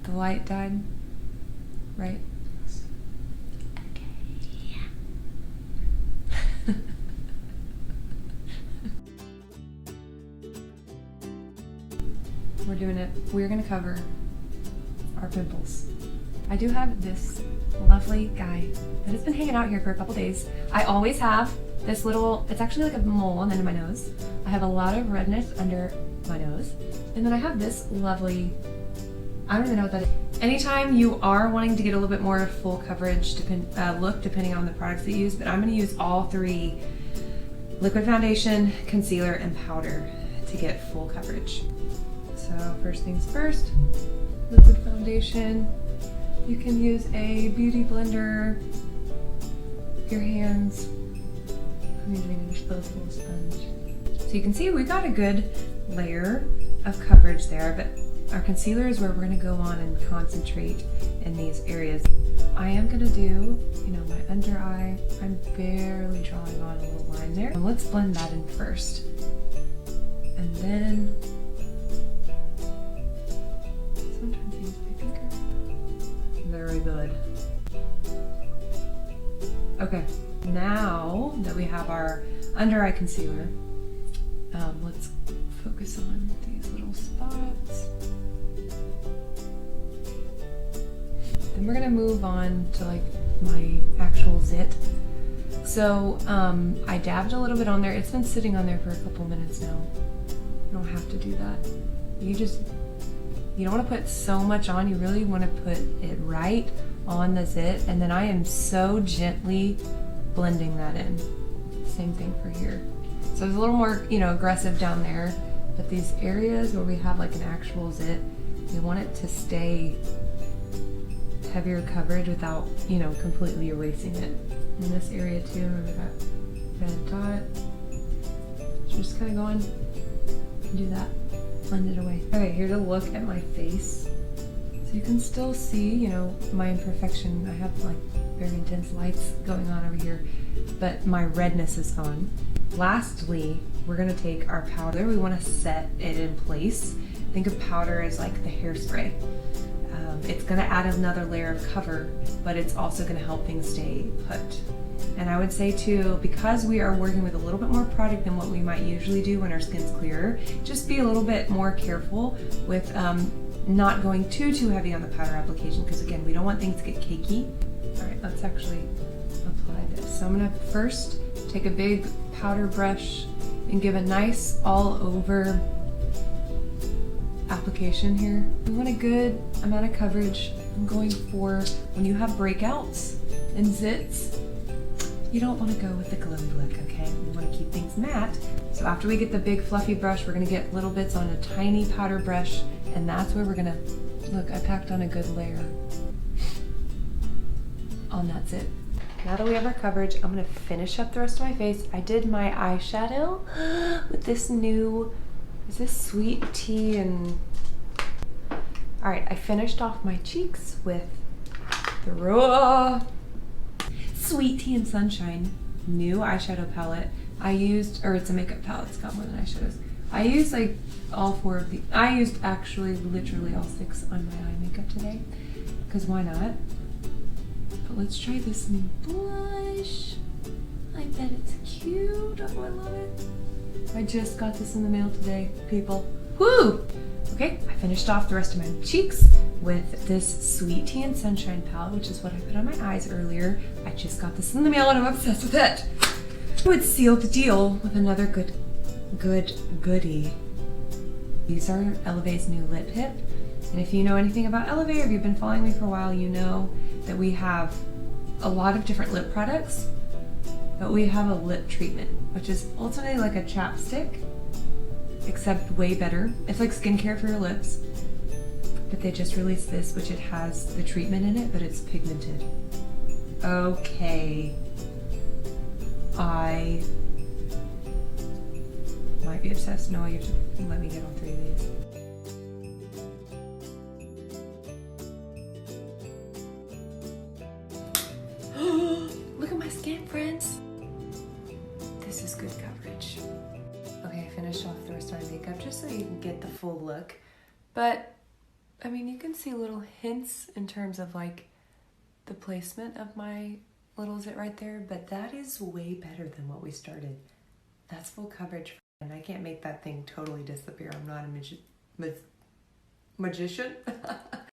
The light died, right? Okay, yeah. We're doing it. We're gonna cover our pimples. I do have this lovely guy that has been hanging out here for a couple days. I always have this little, it's actually like a mole on the end of my nose. I have a lot of redness under my nose. And then I have this lovely, I don't even know what that is. Anytime you are wanting to get a little bit more full coverage look, depending on the products that you use, but I'm gonna use all three: liquid foundation, concealer, and powder to get full coverage. So first things first, liquid foundation. You can use a beauty blender, your hands. I'm using a disposable sponge. So you can see we got a good layer of coverage there, but our concealer is where we're gonna go on and concentrate in these areas. I am gonna do, my under eye. I'm barely drawing on a little line there. Let's blend that in first. And then, sometimes I use my finger. Very good. Okay, now that we have our under eye concealer, let's focus on these little spots. Then we're gonna move on to like my actual zit. So I dabbed a little bit on there. It's been sitting on there for a couple minutes now. You don't have to do that. You don't want to put so much on. You really want to put it right on the zit, and then I am so gently blending that in. Same thing for here. So it's a little more, aggressive down there, but these areas where we have like an actual zit, we want it to stay heavier coverage without, completely erasing it. In this area too, we've got red dot. So just kind of going and do that. Blend it away. Okay, here's a look at my face. So you can still see, my imperfection. I have like very intense lights going on over here, but my redness is gone. Lastly, we're gonna take our powder. We wanna set it in place. Think of powder as like the hairspray. It's gonna add another layer of cover, but it's also gonna help things stay put. And I would say too, because we are working with a little bit more product than what we might usually do when our skin's clearer, just be a little bit more careful with not going too heavy on the powder application, because again, we don't want things to get cakey. All right, let's actually apply this. So I'm gonna first take a big powder brush and give a nice all over application here. We want a good amount of coverage. I'm going for, when you have breakouts and zits, you don't want to go with the glowy look, okay? We want to keep things matte. So after we get the big fluffy brush, we're gonna get little bits on a tiny powder brush, and that's where we're gonna, look, I packed on a good layer on that zit. Now that we have our coverage, I'm gonna finish up the rest of my face. I did my eyeshadow with this new, is this Sweet Tea and, all right, I finished off my cheeks with the raw Sweet Tea and Sunshine new eyeshadow palette. I used, or it's a makeup palette, it's got more than eyeshadows. I used like all four of the, I used actually literally all 6 on my eye makeup today, because why not? But let's try this new blush. I bet it's cute, oh I love it. I just got this in the mail today, people. Woo! Okay, I finished off the rest of my cheeks with this Sweet Tea and Sunshine palette, which is what I put on my eyes earlier. I just got this in the mail and I'm obsessed with it. I would seal the deal with another goodie. These are Eleve's new lip tip. And if you know anything about Eleve, or if you've been following me for a while, you know that we have a lot of different lip products, but we have a lip treatment, which is ultimately like a chapstick, except way better. It's like skincare for your lips, but they just released this, which it has the treatment in it, but it's pigmented. Okay. I might be obsessed. No, you have to let me get all 3 of these. Look at my skin, friends. This is good coverage. Okay, I finished off the rest of my makeup just so you can get the full look. But I mean, you can see little hints in terms of like the placement of my little zit right there, but that is way better than what we started. That's full coverage, and I can't make that thing totally disappear. I'm not a magician.